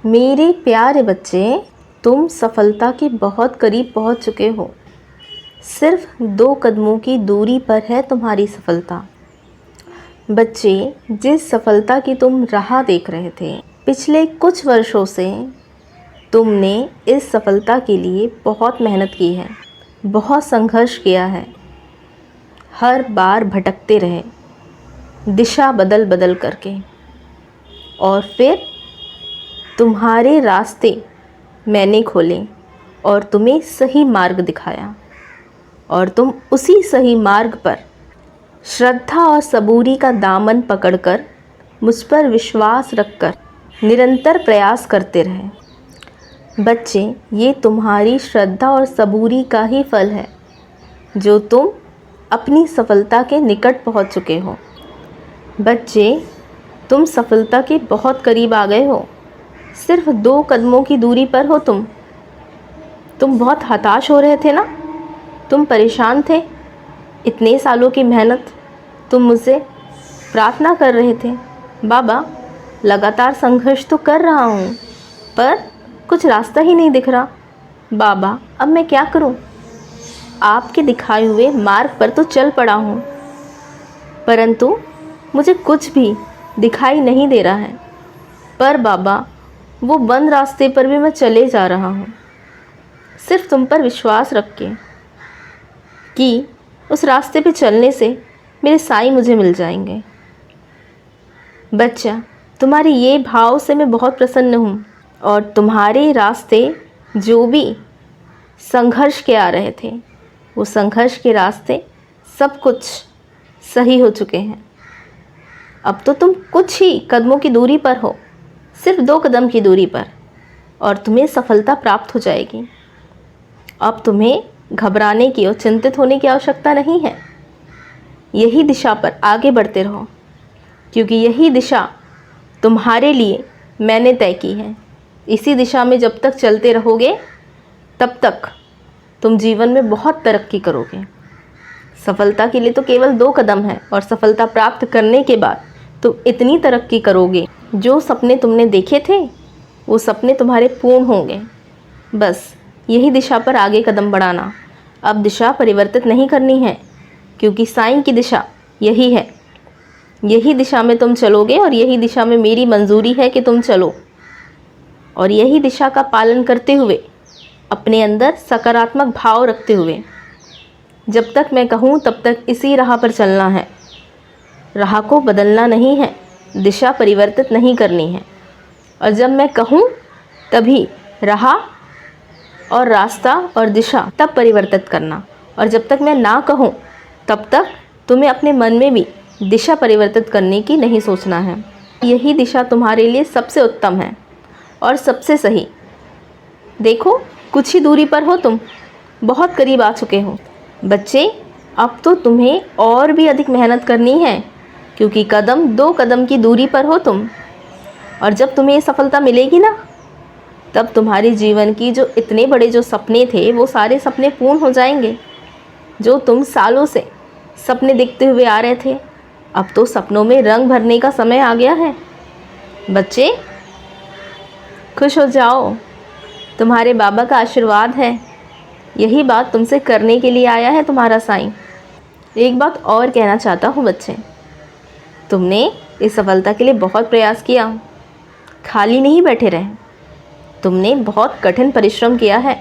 मेरे प्यारे बच्चे, तुम सफलता के बहुत करीब पहुंच चुके हो। सिर्फ 2 कदमों की दूरी पर है तुम्हारी सफलता। बच्चे, जिस सफलता की तुम राह देख रहे थे, पिछले कुछ वर्षों से तुमने इस सफलता के लिए बहुत मेहनत की है, बहुत संघर्ष किया है। हर बार भटकते रहे, दिशा बदल बदल करके, और फिर तुम्हारे रास्ते मैंने खोले और तुम्हें सही मार्ग दिखाया, और तुम उसी सही मार्ग पर श्रद्धा और सबूरी का दामन पकड़कर मुझ पर विश्वास रखकर निरंतर प्रयास करते रहे। बच्चे, ये तुम्हारी श्रद्धा और सबूरी का ही फल है जो तुम अपनी सफलता के निकट पहुंच चुके हो। बच्चे, तुम सफलता के बहुत करीब आ गए हो। सिर्फ 2 कदमों की दूरी पर हो तुम बहुत हताश हो रहे थे ना, तुम परेशान थे। इतने सालों की मेहनत, तुम मुझसे प्रार्थना कर रहे थे, बाबा लगातार संघर्ष तो कर रहा हूँ पर कुछ रास्ता ही नहीं दिख रहा। बाबा, अब मैं क्या करूँ? आपके दिखाए हुए मार्ग पर तो चल पड़ा हूँ, परंतु मुझे कुछ भी दिखाई नहीं दे रहा है। पर बाबा, वो बंद रास्ते पर भी मैं चले जा रहा हूँ, सिर्फ तुम पर विश्वास रख के कि उस रास्ते पे चलने से मेरे साईं मुझे मिल जाएंगे। बच्चा, तुम्हारे ये भाव से मैं बहुत प्रसन्न हूँ, और तुम्हारे रास्ते जो भी संघर्ष के आ रहे थे, वो संघर्ष के रास्ते सब कुछ सही हो चुके हैं। अब तो तुम कुछ ही कदमों की दूरी पर हो, सिर्फ 2 कदम की दूरी पर, और तुम्हें सफलता प्राप्त हो जाएगी। अब तुम्हें घबराने की और चिंतित होने की आवश्यकता नहीं है। यही दिशा पर आगे बढ़ते रहो, क्योंकि यही दिशा तुम्हारे लिए मैंने तय की है। इसी दिशा में जब तक चलते रहोगे, तब तक तुम जीवन में बहुत तरक्की करोगे। सफलता के लिए तो केवल 2 कदम है, और सफलता प्राप्त करने के बाद तुम इतनी तरक्की करोगे, जो सपने तुमने देखे थे वो सपने तुम्हारे पूर्ण होंगे। बस यही दिशा पर आगे कदम बढ़ाना। अब दिशा परिवर्तित नहीं करनी है, क्योंकि साईं की दिशा यही है। यही दिशा में तुम चलोगे, और यही दिशा में मेरी मंजूरी है कि तुम चलो। और यही दिशा का पालन करते हुए, अपने अंदर सकारात्मक भाव रखते हुए, जब तक मैं कहूँ तब तक इसी राह पर चलना है। राह को बदलना नहीं है, दिशा परिवर्तित नहीं करनी है। और जब मैं कहूँ तभी राह और रास्ता और दिशा तब परिवर्तित करना, और जब तक मैं ना कहूँ तब तक तुम्हें अपने मन में भी दिशा परिवर्तित करने की नहीं सोचना है। यही दिशा तुम्हारे लिए सबसे उत्तम है और सबसे सही। देखो, कुछ ही दूरी पर हो तुम, बहुत करीब आ चुके हो। बच्चे, अब तो तुम्हें और भी अधिक मेहनत करनी है, क्योंकि 2 कदम की दूरी पर हो तुम। और जब तुम्हें ये सफलता मिलेगी ना, तब तुम्हारे जीवन की जो इतने बड़े जो सपने थे, वो सारे सपने पूर्ण हो जाएंगे। जो तुम सालों से सपने देखते हुए आ रहे थे, अब तो सपनों में रंग भरने का समय आ गया है। बच्चे, खुश हो जाओ, तुम्हारे बाबा का आशीर्वाद है। यही बात तुमसे करने के लिए आया है तुम्हारा साईं। एक बात और कहना चाहता हूँ बच्चे, तुमने इस सफलता के लिए बहुत प्रयास किया, खाली नहीं बैठे रहे। तुमने बहुत कठिन परिश्रम किया है।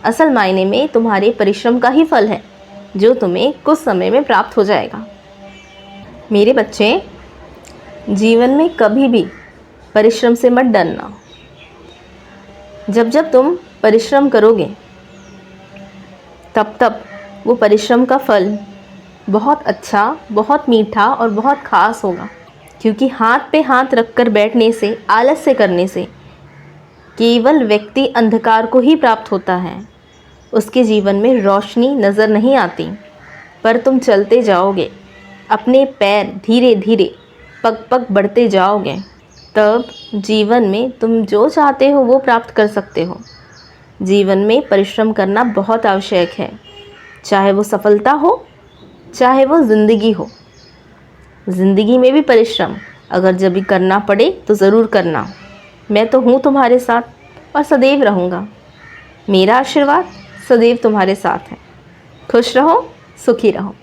असल मायने में तुम्हारे परिश्रम का ही फल है, जो तुम्हें कुछ समय में प्राप्त हो जाएगा। मेरे बच्चे, जीवन में कभी भी परिश्रम से मत डरना। जब जब तुम परिश्रम करोगे, तब तब वो परिश्रम का फल बहुत अच्छा, बहुत मीठा और बहुत ख़ास होगा। क्योंकि हाथ पे हाथ रखकर बैठने से, आलस्य करने से केवल व्यक्ति अंधकार को ही प्राप्त होता है। उसके जीवन में रोशनी नज़र नहीं आती। पर तुम चलते जाओगे, अपने पैर धीरे धीरे पग पग बढ़ते जाओगे, तब जीवन में तुम जो चाहते हो वो प्राप्त कर सकते हो। जीवन में परिश्रम करना बहुत आवश्यक है, चाहे वो सफलता हो, चाहे वो ज़िंदगी हो। ज़िंदगी में भी परिश्रम अगर जब भी करना पड़े तो ज़रूर करना। मैं तो हूँ तुम्हारे साथ और सदैव रहूँगा। मेरा आशीर्वाद सदैव तुम्हारे साथ है। खुश रहो, सुखी रहो।